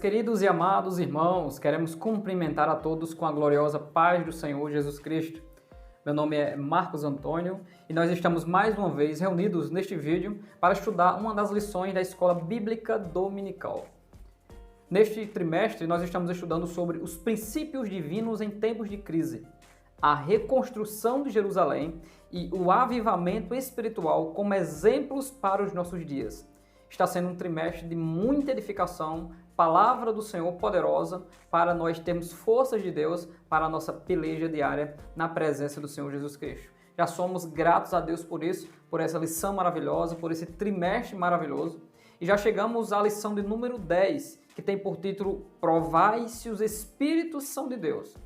Queridos e amados irmãos, queremos cumprimentar a todos com a gloriosa paz do Senhor Jesus Cristo. Meu nome é Marcos Antônio e nós estamos mais uma vez reunidos neste vídeo para estudar uma das lições da Escola Bíblica Dominical. Neste trimestre, nós estamos estudando sobre os princípios divinos em tempos de crise, a reconstrução de Jerusalém e o avivamento espiritual como exemplos para os nossos dias. Está sendo um trimestre de muita edificação, palavra do Senhor poderosa para nós termos forças de Deus para a nossa peleja diária na presença do Senhor Jesus Cristo. Já somos gratos a Deus por isso, por essa lição maravilhosa, por esse trimestre maravilhoso. E já chegamos à lição de número 10, que tem por título Provai se os Espíritos são de Deus.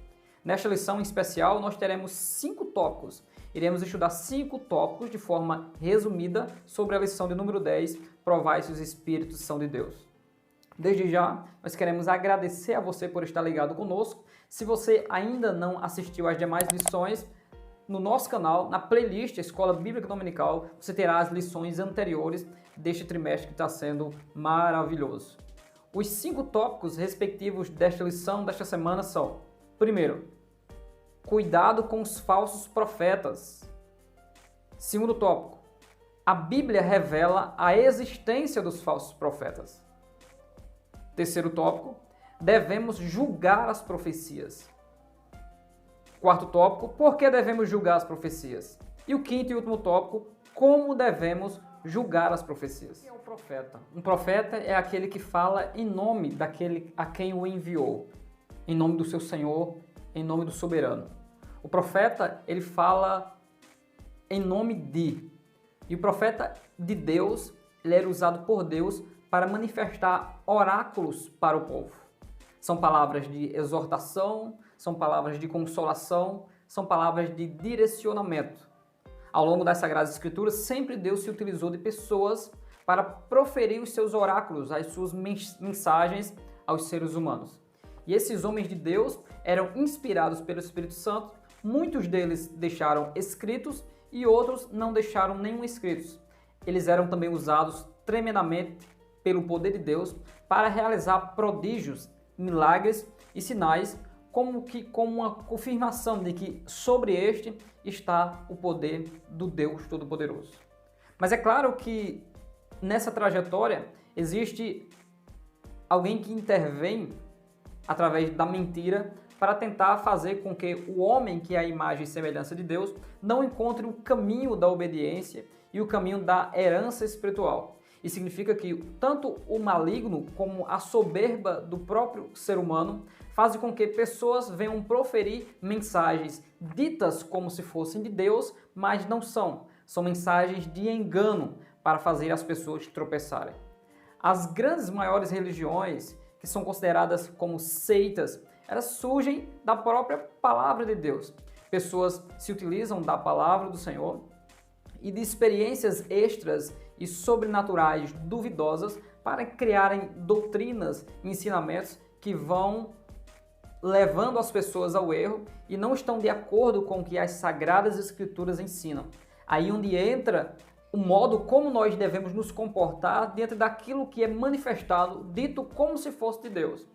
Nesta lição em especial, nós teremos 5 tópicos. Iremos estudar 5 tópicos de forma resumida sobre a lição de número 10, Provai se os Espíritos são de Deus. Desde já, nós queremos agradecer a você por estar ligado conosco. Se você ainda não assistiu às demais lições, no nosso canal, na playlist Escola Bíblica Dominical, você terá as lições anteriores deste trimestre que está sendo maravilhoso. Os 5 tópicos respectivos desta lição, desta semana são: primeiro, cuidado com os falsos profetas. Segundo tópico, a Bíblia revela a existência dos falsos profetas. Terceiro tópico, devemos julgar as profecias. Quarto tópico, por que devemos julgar as profecias? E o quinto e último tópico, como devemos julgar as profecias. O que é um profeta? Um profeta é aquele que fala em nome daquele a quem o enviou, em nome do seu Senhor, em nome do soberano. O profeta, ele fala em nome de. E o profeta de Deus, ele era usado por Deus para manifestar oráculos para o povo. São palavras de exortação, são palavras de consolação, são palavras de direcionamento. Ao longo das Sagradas Escrituras, sempre Deus se utilizou de pessoas para proferir os seus oráculos, as suas mensagens aos seres humanos. E esses homens de Deus eram inspirados pelo Espírito Santo, muitos deles deixaram escritos e outros não deixaram nenhum escritos. Eles eram também usados tremendamente pelo poder de Deus para realizar prodígios, milagres e sinais, como uma confirmação de que sobre este está o poder do Deus Todo-Poderoso. Mas é claro que nessa trajetória existe alguém que intervém através da mentira para tentar fazer com que o homem, que é a imagem e semelhança de Deus, não encontre o caminho da obediência e o caminho da herança espiritual. Isso significa que tanto o maligno como a soberba do próprio ser humano fazem com que pessoas venham proferir mensagens ditas como se fossem de Deus, mas não são. São mensagens de engano para fazer as pessoas tropeçarem. As grandes maiores religiões, que são consideradas como seitas, elas surgem da própria palavra de Deus. Pessoas se utilizam da palavra do Senhor e de experiências extras e sobrenaturais duvidosas para criarem doutrinas e ensinamentos que vão levando as pessoas ao erro e não estão de acordo com o que as Sagradas Escrituras ensinam. Aí onde entra o modo como nós devemos nos comportar diante daquilo que é manifestado, dito como se fosse de Deus.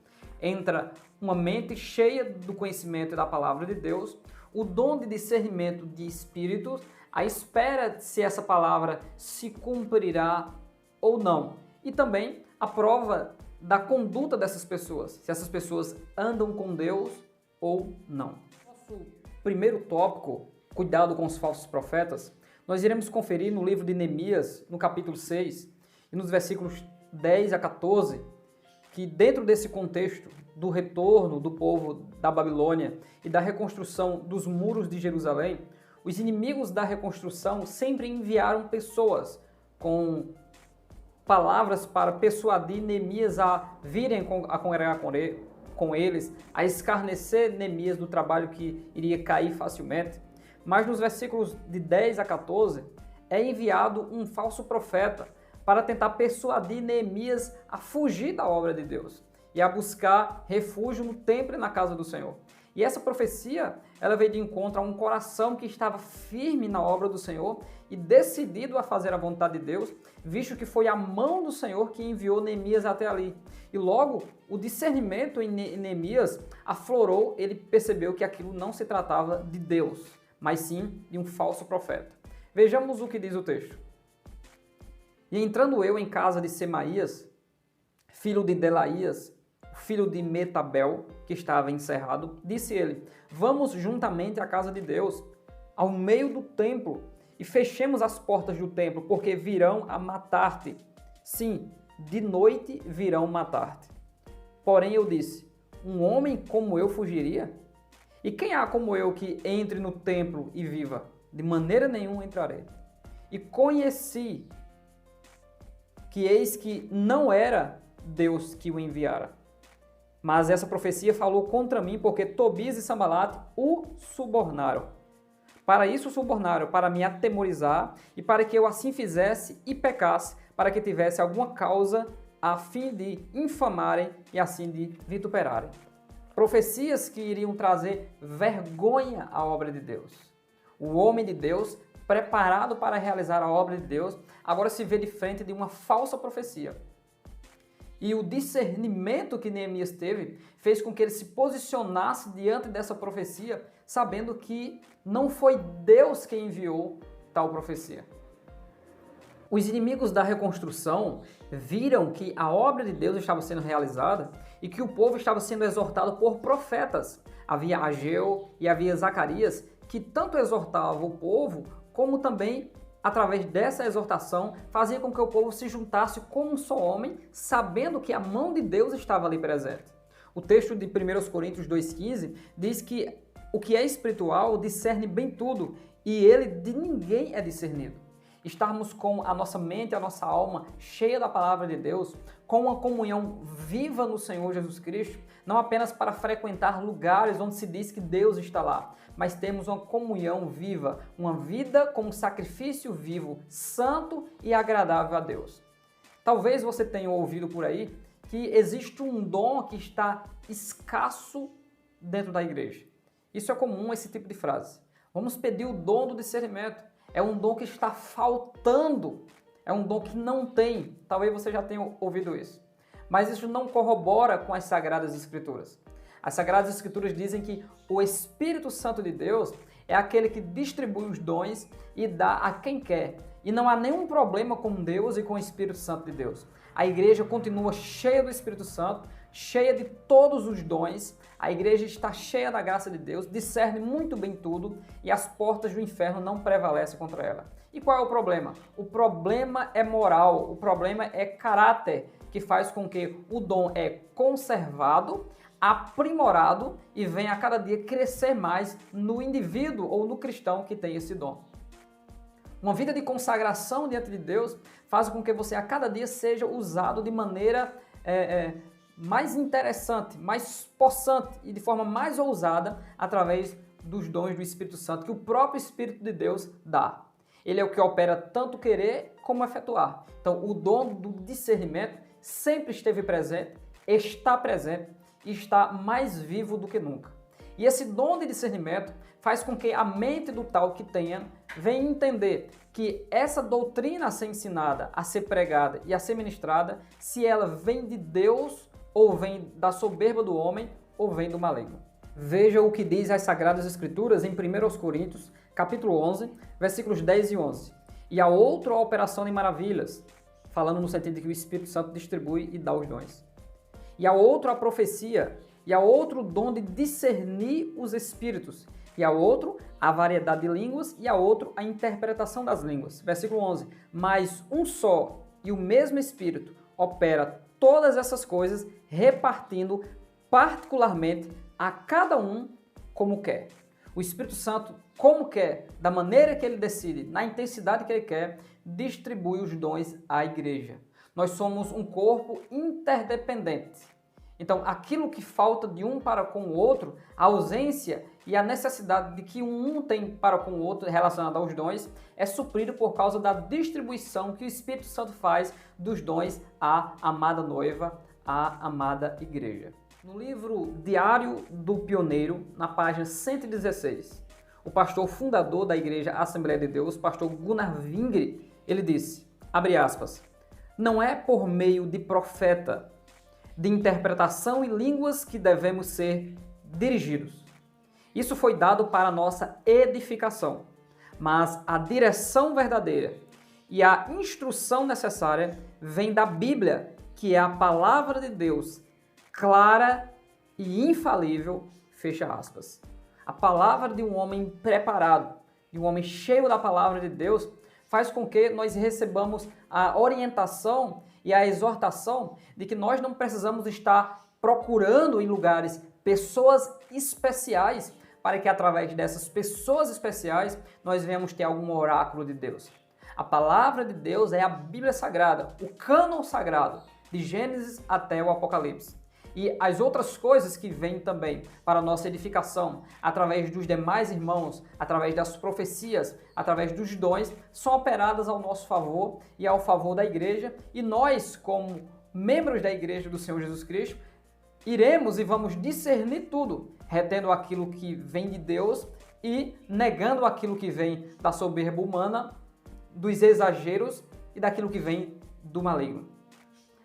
Entra uma mente cheia do conhecimento da palavra de Deus, o dom de discernimento de espíritos, a espera se essa palavra se cumprirá ou não. E também a prova da conduta dessas pessoas, se essas pessoas andam com Deus ou não. Nosso primeiro tópico, cuidado com os falsos profetas, nós iremos conferir no livro de Neemias, no capítulo 6, e nos versículos 10 a 14, que dentro desse contexto do retorno do povo da Babilônia e da reconstrução dos muros de Jerusalém, os inimigos da reconstrução sempre enviaram pessoas com palavras para persuadir Neemias a virem a congregar com eles, a escarnecer Neemias do trabalho que iria cair facilmente. Mas nos versículos de 10 a 14 é enviado um falso profeta para tentar persuadir Neemias a fugir da obra de Deus e a buscar refúgio no templo e na casa do Senhor. E essa profecia, ela veio de encontro a um coração que estava firme na obra do Senhor e decidido a fazer a vontade de Deus, visto que foi a mão do Senhor que enviou Neemias até ali. E logo, o discernimento em Neemias aflorou, ele percebeu que aquilo não se tratava de Deus, mas sim de um falso profeta. Vejamos o que diz o texto. E entrando eu em casa de Semaías, filho de Delaías, filho de Metabel, que estava encerrado, disse ele: vamos juntamente à casa de Deus, ao meio do templo, e fechemos as portas do templo, porque virão a matar-te. Sim, de noite virão matar-te. Porém eu disse: um homem como eu fugiria? E quem há como eu que entre no templo e viva? De maneira nenhuma entrarei. E conheci que eis que não era Deus que o enviara. Mas essa profecia falou contra mim, porque Tobias e Sambalate o subornaram. Para isso o subornaram, para me atemorizar, e para que eu assim fizesse e pecasse, para que tivesse alguma causa a fim de infamarem e assim de vituperarem. Profecias que iriam trazer vergonha à obra de Deus. O homem de Deus, preparado para realizar a obra de Deus, agora se vê de frente de uma falsa profecia. E o discernimento que Neemias teve fez com que ele se posicionasse diante dessa profecia, sabendo que não foi Deus quem enviou tal profecia. Os inimigos da reconstrução viram que a obra de Deus estava sendo realizada e que o povo estava sendo exortado por profetas. Havia Ageu e havia Zacarias, que tanto exortavam o povo, como também, através dessa exortação, fazia com que o povo se juntasse como um só homem, sabendo que a mão de Deus estava ali presente. O texto de 1 Coríntios 2,15 diz que o que é espiritual discerne bem tudo, e ele de ninguém é discernido. Estarmos com a nossa mente, a nossa alma cheia da palavra de Deus, com uma comunhão viva no Senhor Jesus Cristo, não apenas para frequentar lugares onde se diz que Deus está lá, mas temos uma comunhão viva, uma vida como sacrifício vivo, santo e agradável a Deus. Talvez você tenha ouvido por aí que existe um dom que está escasso dentro da igreja. Isso é comum, esse tipo de frase. Vamos pedir o dom do discernimento. É um dom que está faltando, é um dom que não tem. Talvez você já tenha ouvido isso. Mas isso não corrobora com as Sagradas Escrituras. As Sagradas Escrituras dizem que o Espírito Santo de Deus é aquele que distribui os dons e dá a quem quer. E não há nenhum problema com Deus e com o Espírito Santo de Deus. A igreja continua cheia do Espírito Santo, cheia de todos os dons. A igreja está cheia da graça de Deus, discerne muito bem tudo e as portas do inferno não prevalecem contra ela. E qual é o problema? O problema é moral, o problema é caráter, que faz com que o dom é conservado, aprimorado e venha a cada dia crescer mais no indivíduo ou no cristão que tem esse dom. Uma vida de consagração diante de Deus faz com que você a cada dia seja usado de maneira mais interessante, mais possante e de forma mais ousada através dos dons do Espírito Santo que o próprio Espírito de Deus dá. Ele é o que opera tanto querer como efetuar. Então, o dom do discernimento sempre esteve presente, está presente e está mais vivo do que nunca. E esse dom de discernimento faz com que a mente do tal que tenha venha entender que essa doutrina a ser ensinada, a ser pregada e a ser ministrada, se ela vem de Deus ou vem da soberba do homem, ou vem do maligno. Veja o que diz as Sagradas Escrituras em 1 Coríntios, capítulo 11, versículos 10 e 11. E há outra operação de maravilhas, falando no sentido de que o Espírito Santo distribui e dá os dons. E há outra a profecia, e há outro dom de discernir os espíritos, e há outro a variedade de línguas, e há outro a interpretação das línguas. Versículo 11. Mas um só e o mesmo Espírito opera todas essas coisas, repartindo particularmente a cada um como quer. O Espírito Santo, como quer, da maneira que ele decide, na intensidade que ele quer, distribui os dons à igreja. Nós somos um corpo interdependente. Então, aquilo que falta de um para com o outro, a ausência e a necessidade de que um tem para com o outro relacionado aos dons, é suprido por causa da distribuição que o Espírito Santo faz dos dons à amada noiva, à amada igreja. No livro Diário do Pioneiro, na página 116, o pastor fundador da Igreja Assembleia de Deus, pastor Gunnar Wingre, ele disse, abre aspas, não é por meio de profeta, de interpretação em línguas que devemos ser dirigidos. Isso foi dado para nossa edificação, mas a direção verdadeira e a instrução necessária vem da Bíblia, que é a palavra de Deus, clara e infalível, fecha aspas. A palavra de um homem preparado, de um homem cheio da palavra de Deus, faz com que nós recebamos a orientação e a exortação de que nós não precisamos estar procurando em lugares pessoas especiais para que através dessas pessoas especiais nós venhamos ter algum oráculo de Deus. A palavra de Deus é a Bíblia Sagrada, o cânon sagrado, de Gênesis até o Apocalipse. E as outras coisas que vêm também para a nossa edificação, através dos demais irmãos, através das profecias, através dos dons, são operadas ao nosso favor e ao favor da igreja. E nós, como membros da igreja do Senhor Jesus Cristo, iremos e vamos discernir tudo, retendo aquilo que vem de Deus e negando aquilo que vem da soberba humana, dos exageros e daquilo que vem do maligno.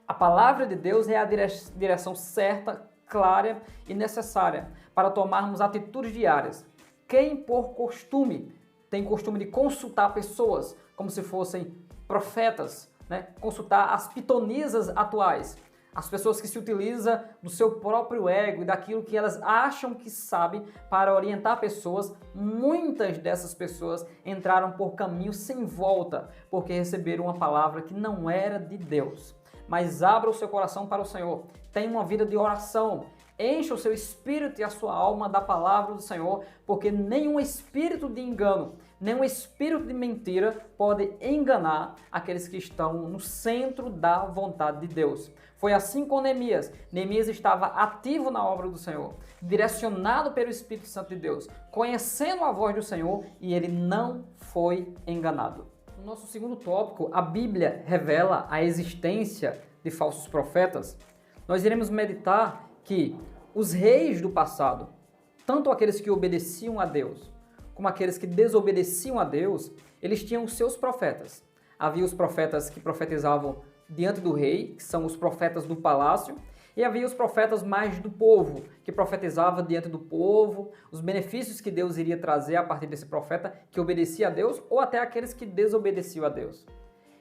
A palavra de Deus é a direção certa, clara e necessária para tomarmos atitudes diárias. Quem por costume tem costume de consultar pessoas como se fossem profetas, né? Consultar as pitonisas atuais, as pessoas que se utilizam do seu próprio ego e daquilo que elas acham que sabem para orientar pessoas, muitas dessas pessoas entraram por caminhos sem volta, porque receberam uma palavra que não era de Deus. Mas abra o seu coração para o Senhor, tenha uma vida de oração, encha o seu espírito e a sua alma da palavra do Senhor, porque nenhum espírito de engano, nenhum espírito de mentira pode enganar aqueles que estão no centro da vontade de Deus. Foi assim com Neemias. Neemias estava ativo na obra do Senhor, direcionado pelo Espírito Santo de Deus, conhecendo a voz do Senhor, e ele não foi enganado. No nosso segundo tópico, a Bíblia revela a existência de falsos profetas. Nós iremos meditar que os reis do passado, tanto aqueles que obedeciam a Deus, como aqueles que desobedeciam a Deus, eles tinham os seus profetas. Havia os profetas que profetizavam diante do rei, que são os profetas do palácio, e havia os profetas mais do povo, que profetizava diante do povo, os benefícios que Deus iria trazer a partir desse profeta que obedecia a Deus, ou até aqueles que desobedeciam a Deus.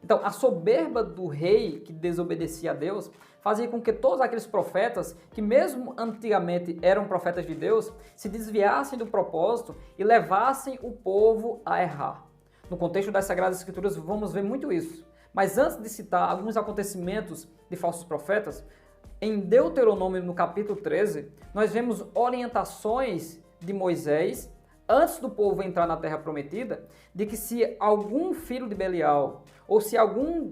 Então, a soberba do rei que desobedecia a Deus fazia com que todos aqueles profetas, que mesmo antigamente eram profetas de Deus, se desviassem do propósito e levassem o povo a errar. No contexto das Sagradas Escrituras, vamos ver muito isso. Mas antes de citar alguns acontecimentos de falsos profetas, em Deuteronômio, no capítulo 13, nós vemos orientações de Moisés, antes do povo entrar na Terra Prometida, de que se algum filho de Belial, ou se algum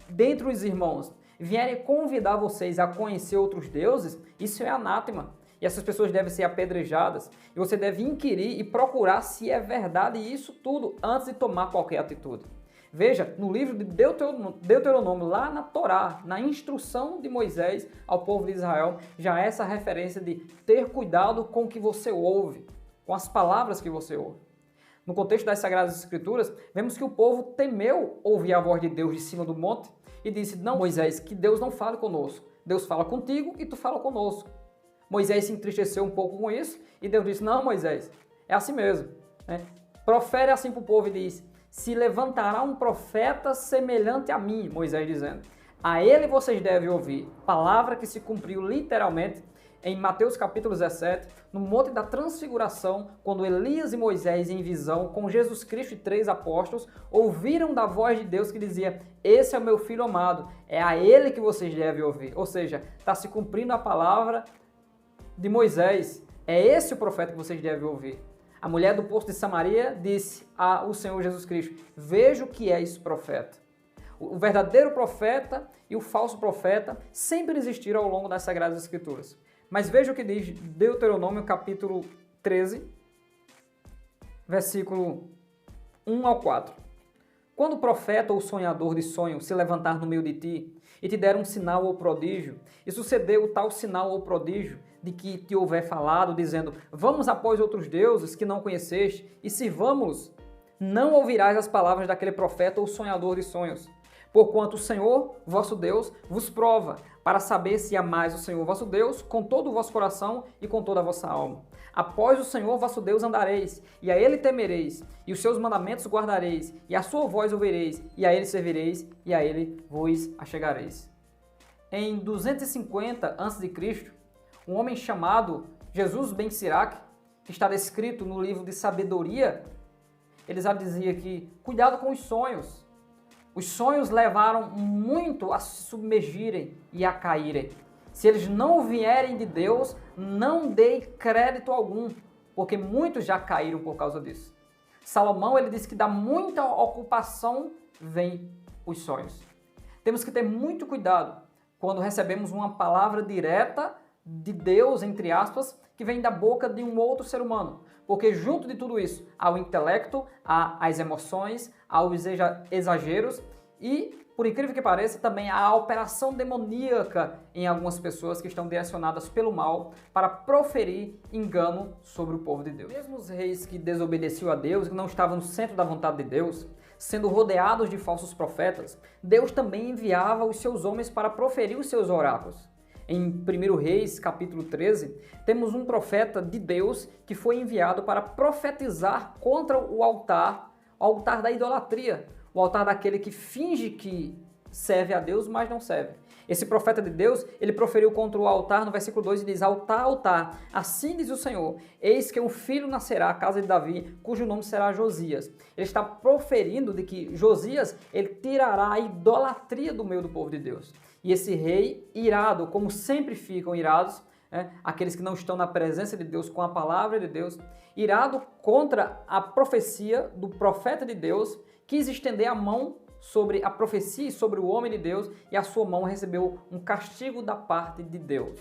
dentre os irmãos, vierem convidar vocês a conhecer outros deuses, isso é anátema. E essas pessoas devem ser apedrejadas, e você deve inquirir e procurar se é verdade isso tudo, antes de tomar qualquer atitude. Veja, no livro de Deuteronômio, lá na Torá, na instrução de Moisés ao povo de Israel, já há essa referência de ter cuidado com o que você ouve, com as palavras que você ouve. No contexto das Sagradas Escrituras, vemos que o povo temeu ouvir a voz de Deus de cima do monte e disse, não, Moisés, que Deus não fale conosco. Deus fala contigo e tu fala conosco. Moisés se entristeceu um pouco com isso e Deus disse, não, Moisés, é assim mesmo. Né? Profere assim para o povo e diz, se levantará um profeta semelhante a mim, Moisés dizendo. A ele vocês devem ouvir. Palavra que se cumpriu literalmente em Mateus capítulo 17, no Monte da Transfiguração, quando Elias e Moisés, em visão, com Jesus Cristo e 3 apóstolos, ouviram da voz de Deus que dizia, esse é o meu filho amado, é a ele que vocês devem ouvir. Ou seja, está se cumprindo a palavra de Moisés. É esse o profeta que vocês devem ouvir. A mulher do poço de Samaria disse ao Senhor Jesus Cristo, veja o que é esse profeta. O verdadeiro profeta e o falso profeta sempre existiram ao longo das Sagradas Escrituras. Mas veja o que diz Deuteronômio capítulo 13, versículo 1 ao 4. Quando o profeta ou sonhador de sonho se levantar no meio de ti e te deram um sinal ou prodígio, e sucedeu o tal sinal ou prodígio de que te houver falado, dizendo, vamos após outros deuses que não conheceste, e sirvamos-los, não ouvirás as palavras daquele profeta ou sonhador de sonhos. Porquanto o Senhor, vosso Deus, vos prova, para saber se amais o Senhor, vosso Deus, com todo o vosso coração e com toda a vossa alma. Após o Senhor, vosso Deus, andareis, e a Ele temereis, e os seus mandamentos guardareis, e a sua voz ouvireis, e a Ele servireis, e a Ele vos achegareis. Em 250 a.C., um homem chamado Jesus ben Sirac, que está descrito no livro de Sabedoria, ele já dizia que, cuidado com os sonhos. Os sonhos levaram muito a se submergirem e a caírem. Se eles não vierem de Deus, não dê crédito algum, porque muitos já caíram por causa disso. Salomão, ele disse que da muita ocupação vem os sonhos. Temos que ter muito cuidado quando recebemos uma palavra direta de Deus, entre aspas, que vem da boca de um outro ser humano. Porque junto de tudo isso, há o intelecto, há as emoções, há os exageros e, por incrível que pareça, também há a operação demoníaca em algumas pessoas que estão direcionadas pelo mal para proferir engano sobre o povo de Deus. Mesmo os reis que desobedeciam a Deus, que não estavam no centro da vontade de Deus, sendo rodeados de falsos profetas, Deus também enviava os seus homens para proferir os seus oráculos. Em 1 Reis, capítulo 13, temos um profeta de Deus que foi enviado para profetizar contra o altar da idolatria, o altar daquele que finge que serve a Deus, mas não serve. Esse profeta de Deus, ele proferiu contra o altar, no versículo 2, e diz, altar, altar, assim diz o Senhor, eis que um filho nascerá à casa de Davi, cujo nome será Josias. Ele está proferindo de que Josias, ele tirará a idolatria do meio do povo de Deus. E esse rei, irado, como sempre ficam irados, aqueles que não estão na presença de Deus com a palavra de Deus, irado contra a profecia do profeta de Deus, quis estender a mão sobre a profecia e sobre o homem de Deus, e a sua mão recebeu um castigo da parte de Deus.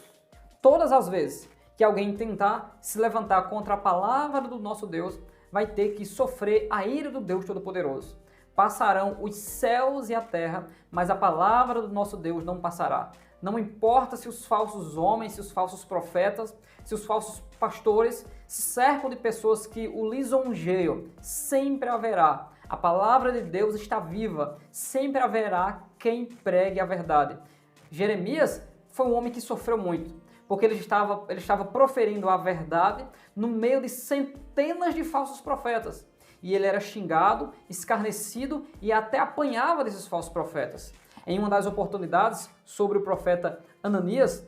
Todas as vezes que alguém tentar se levantar contra a palavra do nosso Deus, vai ter que sofrer a ira do Deus Todo-Poderoso. Passarão os céus e a terra, mas a palavra do nosso Deus não passará. Não importa se os falsos homens, se os falsos profetas, se os falsos pastores se cercam de pessoas que o lisonjeiam, sempre haverá. A palavra de Deus está viva, sempre haverá quem pregue a verdade. Jeremias foi um homem que sofreu muito, porque ele estava proferindo a verdade no meio de centenas de falsos profetas. E ele era xingado, escarnecido e até apanhava desses falsos profetas. Em uma das oportunidades sobre o profeta Ananias,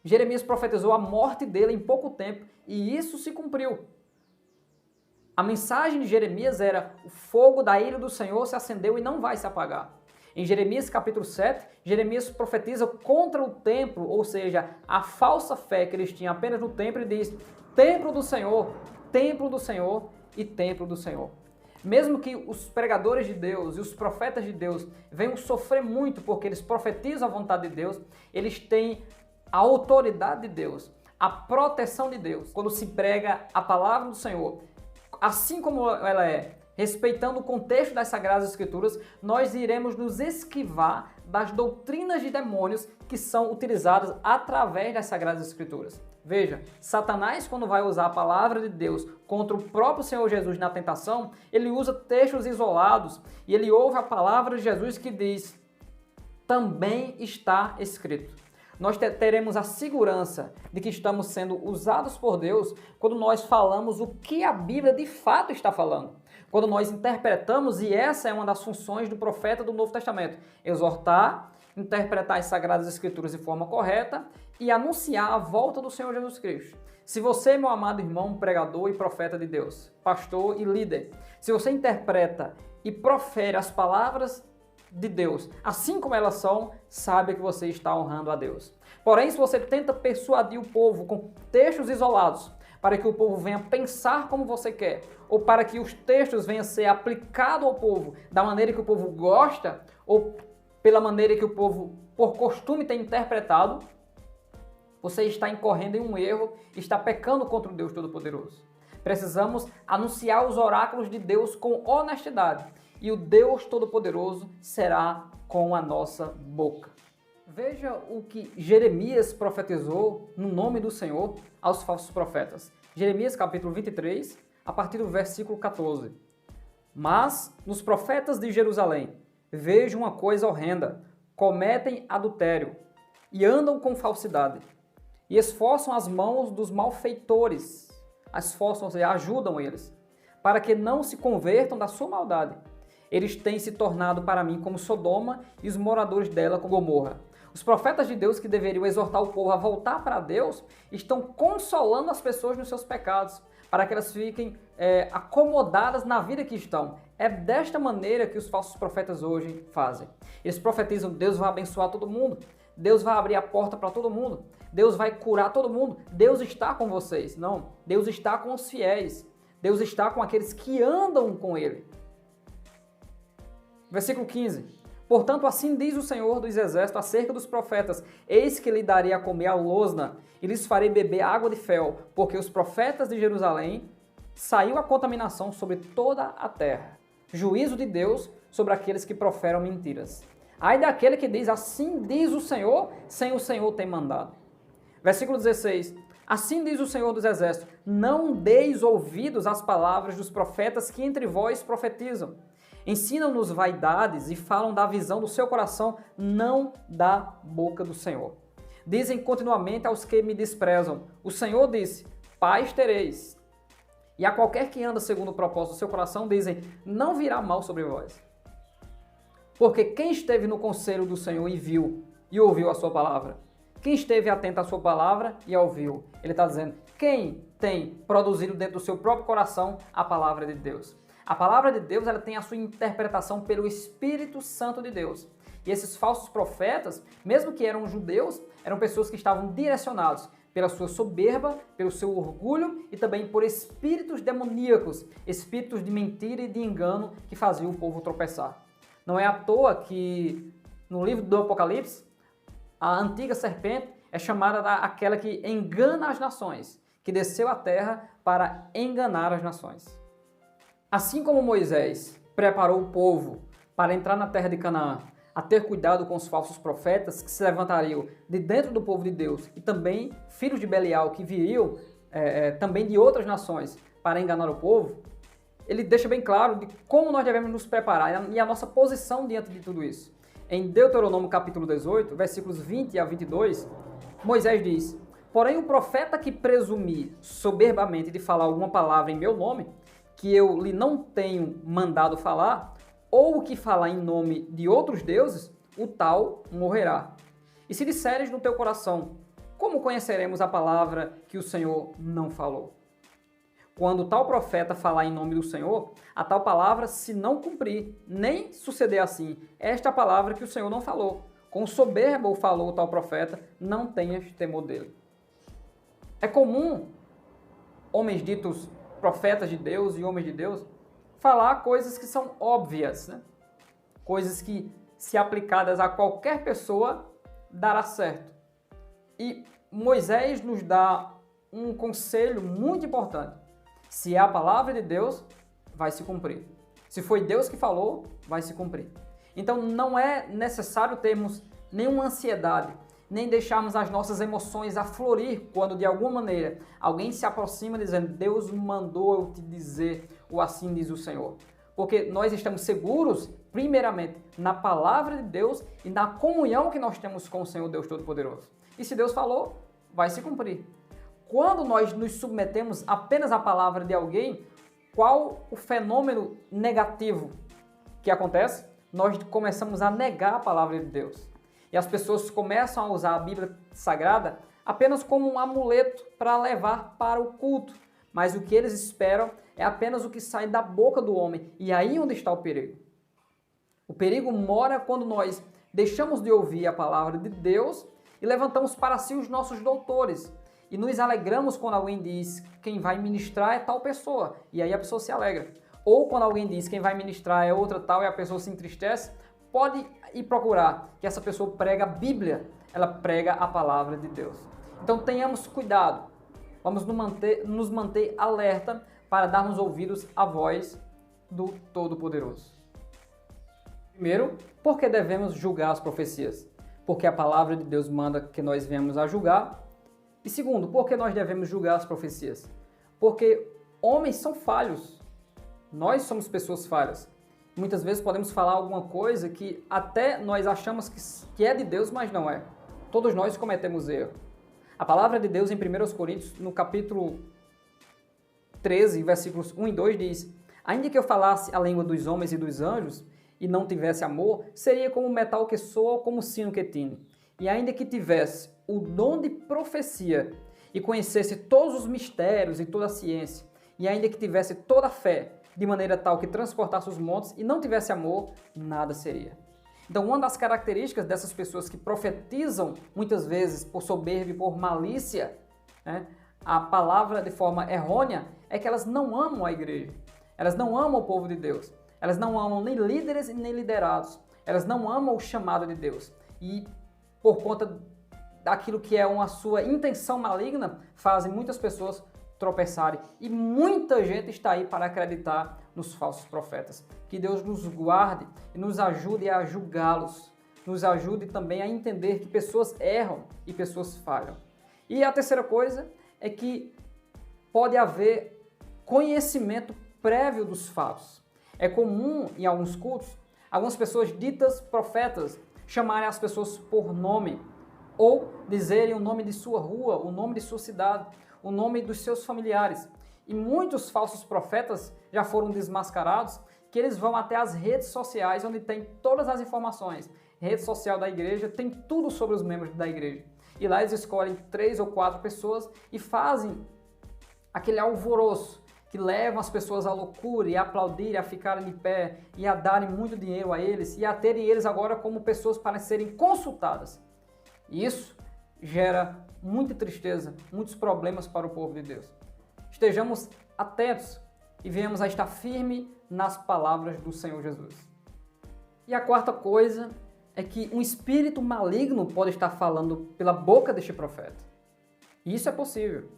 Jeremias profetizou a morte dele em pouco tempo e isso se cumpriu. A mensagem de Jeremias era: o fogo da ira do Senhor se acendeu e não vai se apagar. Em Jeremias capítulo 7, Jeremias profetiza contra o templo, ou seja, a falsa fé que eles tinham apenas no templo, e diz: templo do Senhor e templo do Senhor. Mesmo que os pregadores de Deus e os profetas de Deus venham sofrer muito porque eles profetizam a vontade de Deus, eles têm a autoridade de Deus, a proteção de Deus. Quando se prega a palavra do Senhor, assim como ela é, respeitando o contexto das Sagradas Escrituras, nós iremos nos esquivar das doutrinas de demônios que são utilizadas através das Sagradas Escrituras. Veja, Satanás, quando vai usar a palavra de Deus contra o próprio Senhor Jesus na tentação, ele usa textos isolados e ele ouve a palavra de Jesus que diz: também está escrito. Nós teremos a segurança de que estamos sendo usados por Deus quando nós falamos o que a Bíblia de fato está falando. Quando nós interpretamos, e essa é uma das funções do profeta do Novo Testamento, exortar, interpretar as Sagradas Escrituras de forma correta e anunciar a volta do Senhor Jesus Cristo. Se você, meu amado irmão, pregador e profeta de Deus, pastor e líder, se você interpreta e profere as palavras de Deus, assim como elas são, saiba que você está honrando a Deus. Porém, se você tenta persuadir o povo com textos isolados, para que o povo venha pensar como você quer, ou para que os textos venham ser aplicados ao povo da maneira que o povo gosta, ou pela maneira que o povo, por costume, tem interpretado, você está incorrendo em um erro, está pecando contra o Deus Todo-Poderoso. Precisamos anunciar os oráculos de Deus com honestidade e o Deus Todo-Poderoso será com a nossa boca. Veja o que Jeremias profetizou no nome do Senhor aos falsos profetas. Jeremias capítulo 23, a partir do versículo 14. Mas nos profetas de Jerusalém vejo uma coisa horrenda: cometem adultério e andam com falsidade, e esforçam as mãos dos malfeitores, esforçam-se e ajudam eles, para que não se convertam da sua maldade. Eles têm se tornado para mim como Sodoma e os moradores dela como Gomorra. Os profetas de Deus, que deveriam exortar o povo a voltar para Deus, estão consolando as pessoas nos seus pecados, para que elas fiquem acomodadas na vida que estão. É desta maneira que os falsos profetas hoje fazem. Eles profetizam: Deus vai abençoar todo mundo, Deus vai abrir a porta para todo mundo, Deus vai curar todo mundo, Deus está com vocês. Não, Deus está com os fiéis, Deus está com aqueles que andam com Ele. Versículo 15. Portanto, assim diz o Senhor dos Exércitos acerca dos profetas: eis que lhe darei a comer a losna, e lhes farei beber água de fel, porque os profetas de Jerusalém saiu a contaminação sobre toda a terra. Juízo de Deus sobre aqueles que proferam mentiras. Ai daquele que diz: assim diz o Senhor, sem o Senhor ter mandado. Versículo 16. Assim diz o Senhor dos Exércitos: não deis ouvidos às palavras dos profetas que entre vós profetizam. Ensinam-nos vaidades e falam da visão do seu coração, não da boca do Senhor. Dizem continuamente aos que me desprezam: o Senhor disse, paz tereis. E a qualquer que anda segundo o propósito do seu coração, dizem: não virá mal sobre vós. Porque quem esteve no conselho do Senhor e viu e ouviu a sua palavra? Quem esteve atento à sua palavra e a ouviu? Ele está dizendo: quem tem produzido dentro do seu próprio coração a palavra de Deus? A palavra de Deus, ela tem a sua interpretação pelo Espírito Santo de Deus. E esses falsos profetas, mesmo que eram judeus, eram pessoas que estavam direcionados pela sua soberba, pelo seu orgulho e também por espíritos demoníacos, espíritos de mentira e de engano que faziam o povo tropeçar. Não é à toa que no livro do Apocalipse, a antiga serpente é chamada aquela que engana as nações, que desceu à terra para enganar as nações. Assim como Moisés preparou o povo para entrar na terra de Canaã, a ter cuidado com os falsos profetas que se levantariam de dentro do povo de Deus e também filhos de Belial que viriam também de outras nações para enganar o povo, ele deixa bem claro de como nós devemos nos preparar e a nossa posição diante de tudo isso. Em Deuteronômio capítulo 18, versículos 20 a 22, Moisés diz: porém o profeta que presumir soberbamente de falar alguma palavra em meu nome, que eu lhe não tenho mandado falar, ou o que falar em nome de outros deuses, o tal morrerá. E se disseres no teu coração: como conheceremos a palavra que o Senhor não falou? Quando tal profeta falar em nome do Senhor, a tal palavra se não cumprir, nem suceder assim, esta é a palavra que o Senhor não falou. Com soberba o falou o tal profeta, não tenhas temor dele. É comum homens ditos profetas de Deus e homens de Deus falar coisas que são óbvias, né? Coisas que, se aplicadas a qualquer pessoa, dará certo. E Moisés nos dá um conselho muito importante. Se é a palavra de Deus, vai se cumprir. Se foi Deus que falou, vai se cumprir. Então não é necessário termos nenhuma ansiedade, nem deixarmos as nossas emoções aflorir quando de alguma maneira alguém se aproxima dizendo: Deus mandou eu te dizer, ou assim diz o Senhor. Porque nós estamos seguros, primeiramente, na palavra de Deus e na comunhão que nós temos com o Senhor Deus Todo-Poderoso. E se Deus falou, vai se cumprir. Quando nós nos submetemos apenas à palavra de alguém, qual o fenômeno negativo que acontece? Nós começamos a negar a palavra de Deus. E as pessoas começam a usar a Bíblia Sagrada apenas como um amuleto para levar para o culto. Mas o que eles esperam é apenas o que sai da boca do homem. E aí onde está o perigo? O perigo mora quando nós deixamos de ouvir a palavra de Deus e levantamos para si os nossos doutores. E nos alegramos quando alguém diz: quem vai ministrar é tal pessoa. E aí a pessoa se alegra. Ou quando alguém diz: quem vai ministrar é outra tal, e a pessoa se entristece. Pode ir procurar que essa pessoa prega a Bíblia, ela prega a palavra de Deus. Então tenhamos cuidado, vamos nos manter alerta para darmos ouvidos à voz do Todo-Poderoso. Primeiro, por que devemos julgar as profecias? Porque a palavra de Deus manda que nós venhamos a julgar. E segundo, por que nós devemos julgar as profecias? Porque homens são falhos. Nós somos pessoas falhas. Muitas vezes podemos falar alguma coisa que até nós achamos que é de Deus, mas não é. Todos nós cometemos erro. A palavra de Deus em 1 Coríntios, no capítulo 13, versículos 1 e 2, diz: ainda que eu falasse a língua dos homens e dos anjos, e não tivesse amor, seria como metal que soa ou como sino que tine. E ainda que tivesse o dom de profecia, e conhecesse todos os mistérios e toda a ciência, e ainda que tivesse toda a fé, de maneira tal que transportasse os montes, e não tivesse amor, nada seria. Então, uma das características dessas pessoas que profetizam, muitas vezes por soberba e por malícia, né, a palavra de forma errônea, é que elas não amam a igreja. Elas não amam o povo de Deus. Elas não amam nem líderes e nem liderados. Elas não amam o chamado de Deus. E por conta daquilo que é uma sua intenção maligna, fazem muitas pessoas tropeçarem. E muita gente está aí para acreditar nos falsos profetas. Que Deus nos guarde e nos ajude a julgá-los. Nos ajude também a entender que pessoas erram e pessoas falham. E a terceira coisa é que pode haver conhecimento prévio dos fatos. É comum em alguns cultos, algumas pessoas ditas profetas chamarem as pessoas por nome ou dizerem o nome de sua rua, o nome de sua cidade, o nome dos seus familiares. E muitos falsos profetas já foram desmascarados, que eles vão até as redes sociais onde tem todas as informações. Rede social da igreja tem tudo sobre os membros da igreja. E lá eles escolhem 3 ou 4 pessoas e fazem aquele alvoroço que levam as pessoas à loucura e a aplaudirem, a ficarem de pé e a darem muito dinheiro a eles e a terem eles agora como pessoas para serem consultadas. E isso gera muita tristeza, muitos problemas para o povo de Deus. Estejamos atentos e venhamos a estar firme nas palavras do Senhor Jesus. E a quarta coisa é que um espírito maligno pode estar falando pela boca deste profeta. E isso é possível.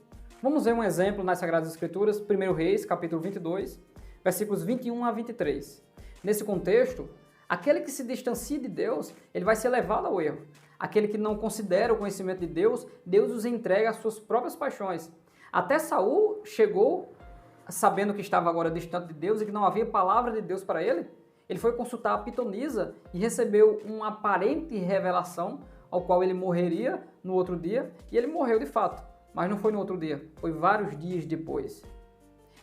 Vamos ver um exemplo nas Sagradas Escrituras, 1 Reis, capítulo 22, versículos 21 a 23. Nesse contexto, aquele que se distancia de Deus, ele vai ser levado ao erro. Aquele que não considera o conhecimento de Deus, Deus os entrega às suas próprias paixões. Até Saul chegou, sabendo que estava agora distante de Deus e que não havia palavra de Deus para ele, ele foi consultar a pitonisa e recebeu uma aparente revelação, ao qual ele morreria no outro dia, e ele morreu de fato. Mas não foi no outro dia, foi vários dias depois.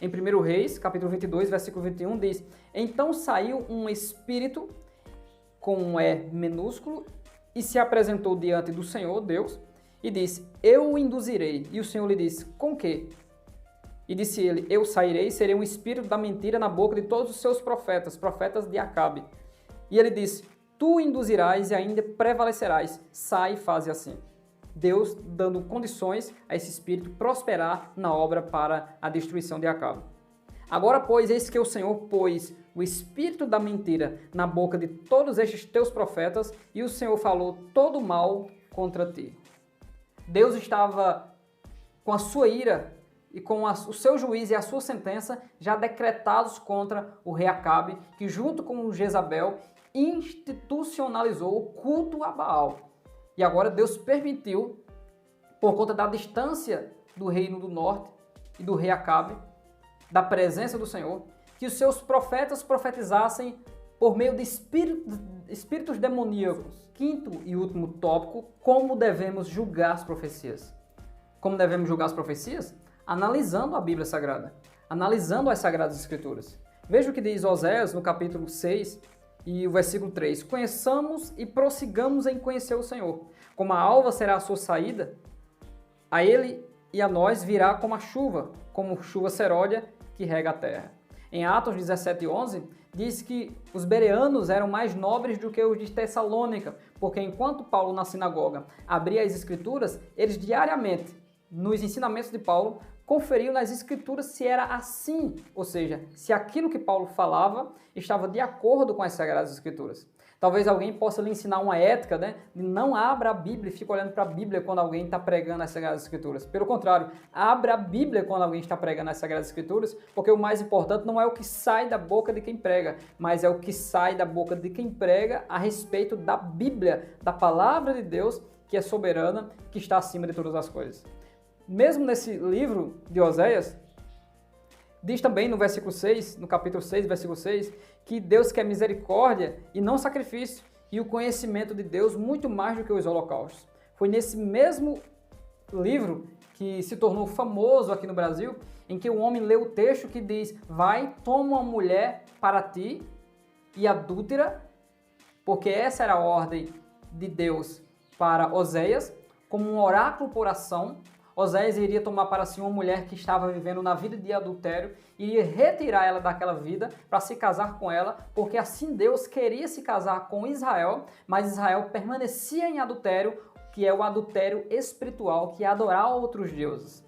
Em 1 Reis, capítulo 22, versículo 21, diz: então saiu um espírito com um E minúsculo e se apresentou diante do Senhor, Deus, e disse: eu o induzirei. E o Senhor lhe disse: com quê? E disse ele: eu sairei e serei um espírito da mentira na boca de todos os seus profetas, profetas de Acabe. E ele disse: tu o induzirás e ainda prevalecerás. Sai e faze assim. Deus dando condições a esse espírito prosperar na obra para a destruição de Acabe. Agora, pois, eis que o Senhor pôs o espírito da mentira na boca de todos estes teus profetas, e o Senhor falou todo mal contra ti. Deus estava com a sua ira e com o seu juízo e a sua sentença já decretados contra o rei Acabe, que junto com Jezabel institucionalizou o culto a Baal. E agora Deus permitiu, por conta da distância do reino do norte e do rei Acabe, da presença do Senhor, que os seus profetas profetizassem por meio de espíritos demoníacos. Quinto e último tópico: como devemos julgar as profecias. Como devemos julgar as profecias? Analisando a Bíblia Sagrada, analisando as Sagradas Escrituras. Veja o que diz Oséias no capítulo 6 e o versículo 3. Conheçamos e prossigamos em conhecer o Senhor. Como a alva será a sua saída, a ele e a nós virá como chuva serólea que rega a terra. Em Atos 17:11, diz que os bereanos eram mais nobres do que os de Tessalônica, porque enquanto Paulo na sinagoga abria as Escrituras, eles diariamente, nos ensinamentos de Paulo, conferiam nas Escrituras se era assim, ou seja, se aquilo que Paulo falava estava de acordo com as Sagradas Escrituras. Talvez alguém possa lhe ensinar uma ética, né? De não abra a Bíblia e fique olhando para a Bíblia quando alguém está pregando as Sagradas Escrituras. Pelo contrário, abra a Bíblia quando alguém está pregando as Sagradas Escrituras, porque o mais importante não é o que sai da boca de quem prega, mas é o que sai da boca de quem prega a respeito da Bíblia, da palavra de Deus, que é soberana, que está acima de todas as coisas. Mesmo nesse livro de Oséias, diz também no versículo 6, no capítulo 6, versículo 6, que Deus quer misericórdia e não sacrifício, e o conhecimento de Deus muito mais do que os holocaustos. Foi nesse mesmo livro que se tornou famoso aqui no Brasil, em que o homem lê o texto que diz: vai, toma uma mulher para ti e adúltera, porque essa era a ordem de Deus para Oséias, como um oráculo por ação. Oséias iria tomar para si uma mulher que estava vivendo na vida de adultério, iria retirar ela daquela vida para se casar com ela, porque assim Deus queria se casar com Israel, mas Israel permanecia em adultério, que é o adultério espiritual, que é adorar outros deuses.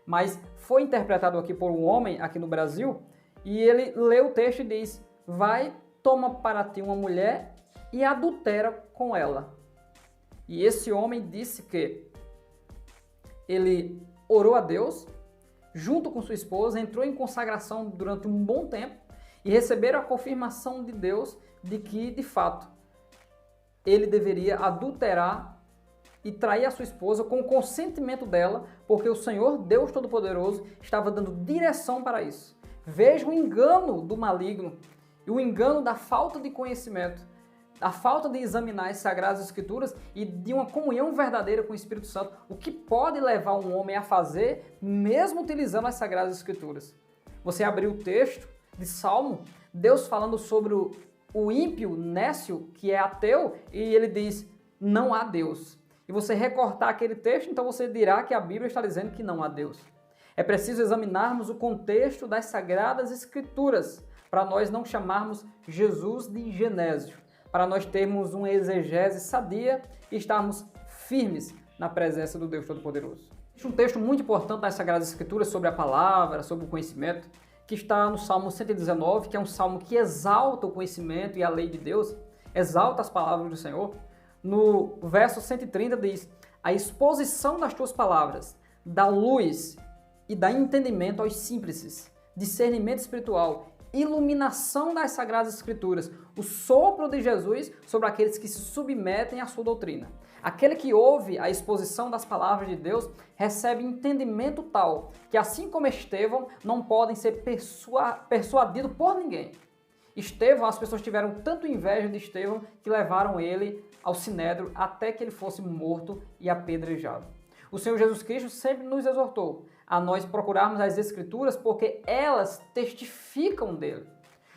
Mas foi interpretado aqui por um homem aqui no Brasil, e ele lê o texto e diz: vai, toma para ti uma mulher e adultera com ela. E esse homem disse que ele orou a Deus, junto com sua esposa, entrou em consagração durante um bom tempo e receberam a confirmação de Deus de que, de fato, ele deveria adulterar e trair a sua esposa com o consentimento dela, porque o Senhor Deus Todo-Poderoso estava dando direção para isso. Veja o engano do maligno e o engano da falta de conhecimento, a falta de examinar as Sagradas Escrituras e de uma comunhão verdadeira com o Espírito Santo, o que pode levar um homem a fazer, mesmo utilizando as Sagradas Escrituras. Você abriu o texto de Salmo, Deus falando sobre o ímpio, nécio, que é ateu, e ele diz: não há Deus. E você recortar aquele texto, então você dirá que a Bíblia está dizendo que não há Deus. É preciso examinarmos o contexto das Sagradas Escrituras, para nós não chamarmos Jesus de Genésio, para nós termos uma exegese sadia e estarmos firmes na presença do Deus Todo-Poderoso. Existe um texto muito importante das Sagradas Escrituras sobre a palavra, sobre o conhecimento, que está no Salmo 119, que é um salmo que exalta o conhecimento e a lei de Deus, exalta as palavras do Senhor. No verso 130 diz: a exposição das tuas palavras dá luz e dá entendimento aos simples, discernimento espiritual, iluminação das Sagradas Escrituras, o sopro de Jesus sobre aqueles que se submetem à sua doutrina. Aquele que ouve a exposição das palavras de Deus recebe entendimento tal que, assim como Estevão, não podem ser persuadidos por ninguém. Estevão, as pessoas tiveram tanto inveja de Estevão que levaram ele ao sinédrio até que ele fosse morto e apedrejado. O Senhor Jesus Cristo sempre nos exortou a nós procurarmos as Escrituras porque elas testificam dele.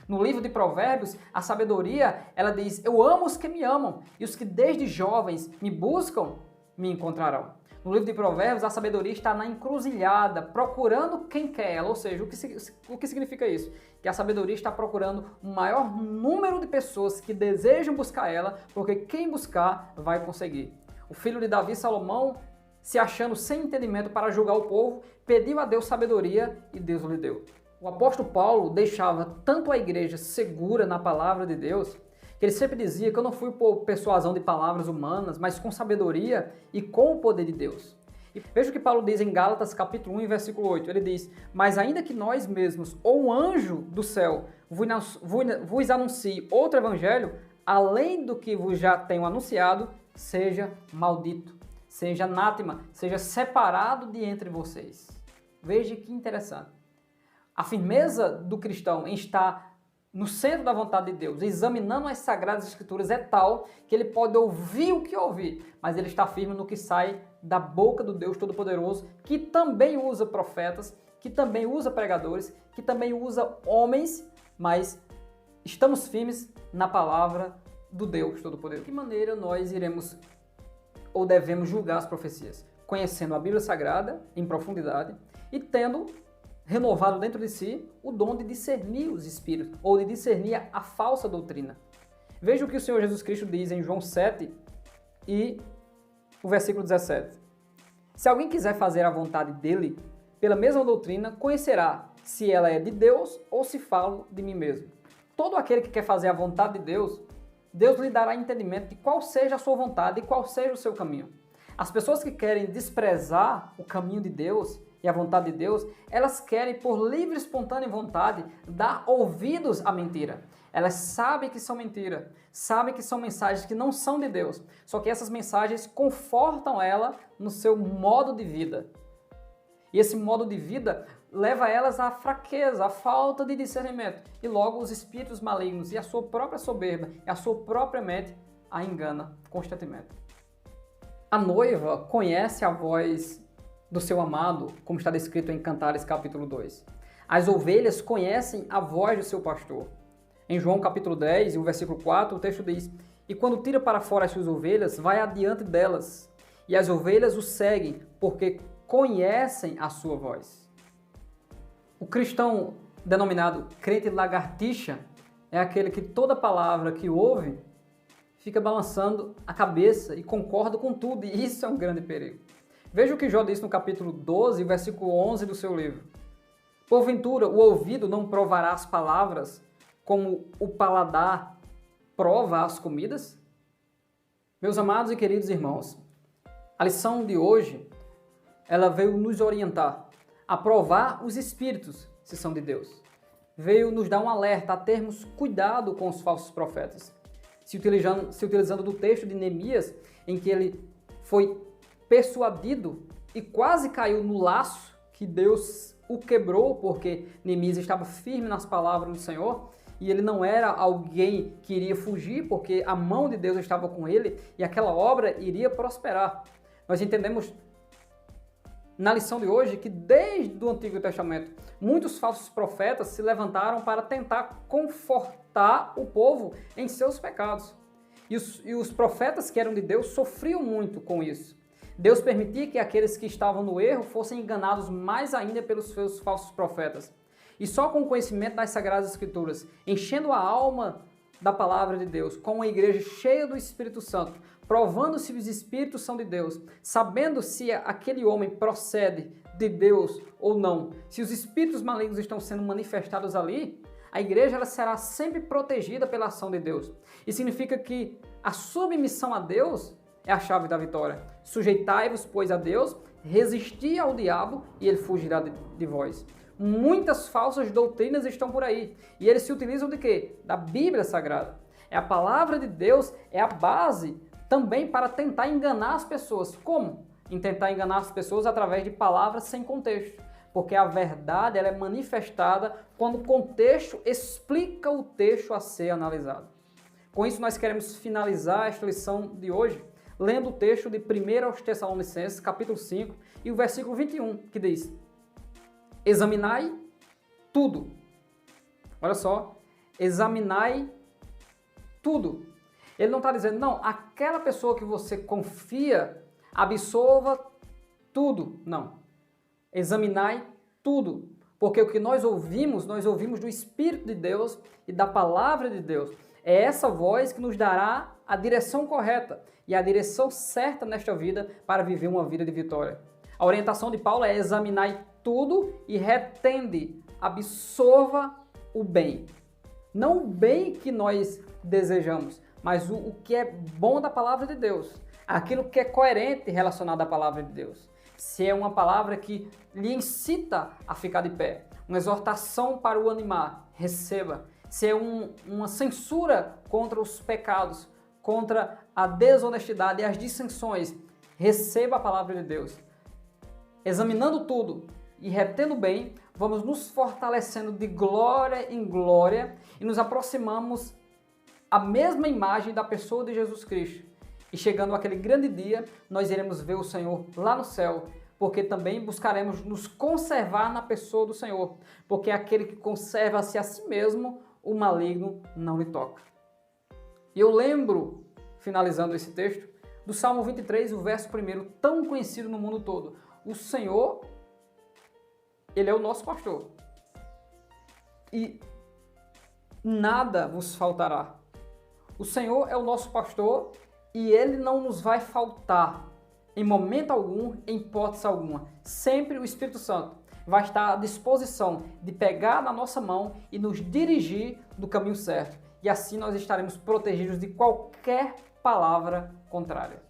No livro de Provérbios, a sabedoria, ela diz: eu amo os que me amam, e os que desde jovens me buscam, me encontrarão. No livro de Provérbios, a sabedoria está na encruzilhada, procurando quem quer ela. Ou seja, o que significa isso? Que a sabedoria está procurando o maior número de pessoas que desejam buscar ela, porque quem buscar vai conseguir. O filho de Davi, Salomão, se achando sem entendimento para julgar o povo, pediu a Deus sabedoria e Deus lhe deu. O apóstolo Paulo deixava tanto a igreja segura na palavra de Deus, que ele sempre dizia que eu não fui por persuasão de palavras humanas, mas com sabedoria e com o poder de Deus. E veja o que Paulo diz em Gálatas capítulo 1, versículo 8. Ele diz: mas ainda que nós mesmos, ou um anjo do céu, vos anuncie outro evangelho, além do que vos já tenho anunciado, seja maldito, seja anátema, seja separado de entre vocês. Veja que interessante. A firmeza do cristão em estar no centro da vontade de Deus, examinando as Sagradas Escrituras, é tal que ele pode ouvir o que ouvir, mas ele está firme no que sai da boca do Deus Todo-Poderoso, que também usa profetas, que também usa pregadores, que também usa homens, mas estamos firmes na palavra do Deus Todo-Poderoso. De que maneira nós iremos ou devemos julgar as profecias? Conhecendo a Bíblia Sagrada em profundidade e tendo renovado dentro de si o dom de discernir os espíritos, ou de discernir a falsa doutrina. Veja o que o Senhor Jesus Cristo diz em João 7 e o versículo 17. Se alguém quiser fazer a vontade dele, pela mesma doutrina, conhecerá se ela é de Deus ou se falo de mim mesmo. Todo aquele que quer fazer a vontade de Deus Deus lhe dará entendimento de qual seja a sua vontade e qual seja o seu caminho. As pessoas que querem desprezar o caminho de Deus e a vontade de Deus, elas querem, por livre e espontânea vontade, dar ouvidos à mentira. Elas sabem que são mentira, sabem que são mensagens que não são de Deus, só que essas mensagens confortam ela no seu modo de vida. E esse modo de vida leva elas à fraqueza, à falta de discernimento. E logo os espíritos malignos e a sua própria soberba e a sua própria mente a engana constantemente. A noiva conhece a voz do seu amado, como está descrito em Cantares capítulo 2. As ovelhas conhecem a voz do seu pastor. Em João capítulo 10, e o versículo 4, o texto diz: "E quando tira para fora as suas ovelhas, vai adiante delas, e as ovelhas o seguem, porque conhecem a sua voz." O cristão denominado crente lagartixa é aquele que toda palavra que ouve fica balançando a cabeça e concorda com tudo, e isso é um grande perigo. Veja o que Jó diz no capítulo 12, versículo 11 do seu livro. "Porventura, o ouvido não provará as palavras, como o paladar prova as comidas?" Meus amados e queridos irmãos, a lição de hoje, ela veio nos orientar a provar os espíritos, se são de Deus. Veio nos dar um alerta a termos cuidado com os falsos profetas. Se utilizando do texto de Neemias, em que ele foi persuadido e quase caiu no laço, que Deus o quebrou, porque Neemias estava firme nas palavras do Senhor, e ele não era alguém que iria fugir, porque a mão de Deus estava com ele, e aquela obra iria prosperar. Nós entendemos na lição de hoje que desde o Antigo Testamento muitos falsos profetas se levantaram para tentar confortar o povo em seus pecados. E os profetas que eram de Deus sofriam muito com isso. Deus permitia que aqueles que estavam no erro fossem enganados mais ainda pelos seus falsos profetas. E só com o conhecimento das Sagradas Escrituras, enchendo a alma da palavra de Deus, com uma igreja cheia do Espírito Santo, provando se os Espíritos são de Deus, sabendo se aquele homem procede de Deus ou não, se os Espíritos malignos estão sendo manifestados ali, a igreja ela será sempre protegida pela ação de Deus. E significa que a submissão a Deus é a chave da vitória. Sujeitai-vos, pois, a Deus, resisti ao diabo e ele fugirá de vós. Muitas falsas doutrinas estão por aí. E eles se utilizam de quê? Da Bíblia Sagrada. A palavra de Deus é a base também para tentar enganar as pessoas. Como? Em tentar enganar as pessoas através de palavras sem contexto. Porque a verdade ela é manifestada quando o contexto explica o texto a ser analisado. Com isso, nós queremos finalizar esta lição de hoje lendo o texto de 1 aos Tessalonicenses, capítulo 5, e o versículo 21, que diz: "Examinai tudo." Olha só, examinai tudo. Ele não está dizendo, não, aquela pessoa que você confia, absolva tudo. Não. Examinai tudo. Porque o que nós ouvimos do Espírito de Deus e da Palavra de Deus. É essa voz que nos dará a direção correta e a direção certa nesta vida para viver uma vida de vitória. A orientação de Paulo é examinai tudo e retende, absorva o bem. Não o bem que nós desejamos, mas o que é bom da palavra de Deus. Aquilo que é coerente relacionado à palavra de Deus. Se é uma palavra que lhe incita a ficar de pé, uma exortação para o animar, receba. Se é uma censura contra os pecados, contra a desonestidade e as dissensões, receba a palavra de Deus. Examinando tudo e retendo bem, vamos nos fortalecendo de glória em glória e nos aproximamos à mesma imagem da pessoa de Jesus Cristo. E chegando àquele grande dia, nós iremos ver o Senhor lá no céu, porque também buscaremos nos conservar na pessoa do Senhor, porque aquele que conserva-se a si mesmo, o maligno não lhe toca. E eu lembro, finalizando esse texto, do Salmo 23, o verso 1, tão conhecido no mundo todo. O Senhor, Ele é o nosso pastor. E nada vos faltará. O Senhor é o nosso pastor e Ele não nos vai faltar em momento algum, em hipótese alguma. Sempre o Espírito Santo vai estar à disposição de pegar na nossa mão e nos dirigir do caminho certo. e assim nós estaremos protegidos de qualquer palavra contrária.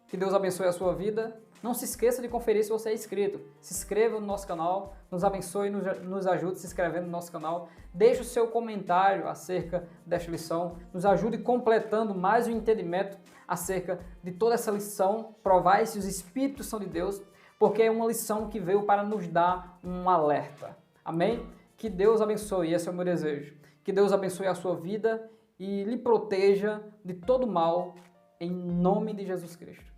Que Deus abençoe a sua vida. Não se esqueça de conferir se você é inscrito. Se inscreva no nosso canal, nos abençoe e nos ajude se inscrevendo no nosso canal. Deixe o seu comentário acerca desta lição. Nos ajude completando mais o entendimento acerca de toda essa lição. Provai se os Espíritos são de Deus, porque é uma lição que veio para nos dar um alerta. Amém? Que Deus abençoe, esse é o meu desejo. Que Deus abençoe a sua vida e lhe proteja de todo mal, em nome de Jesus Cristo.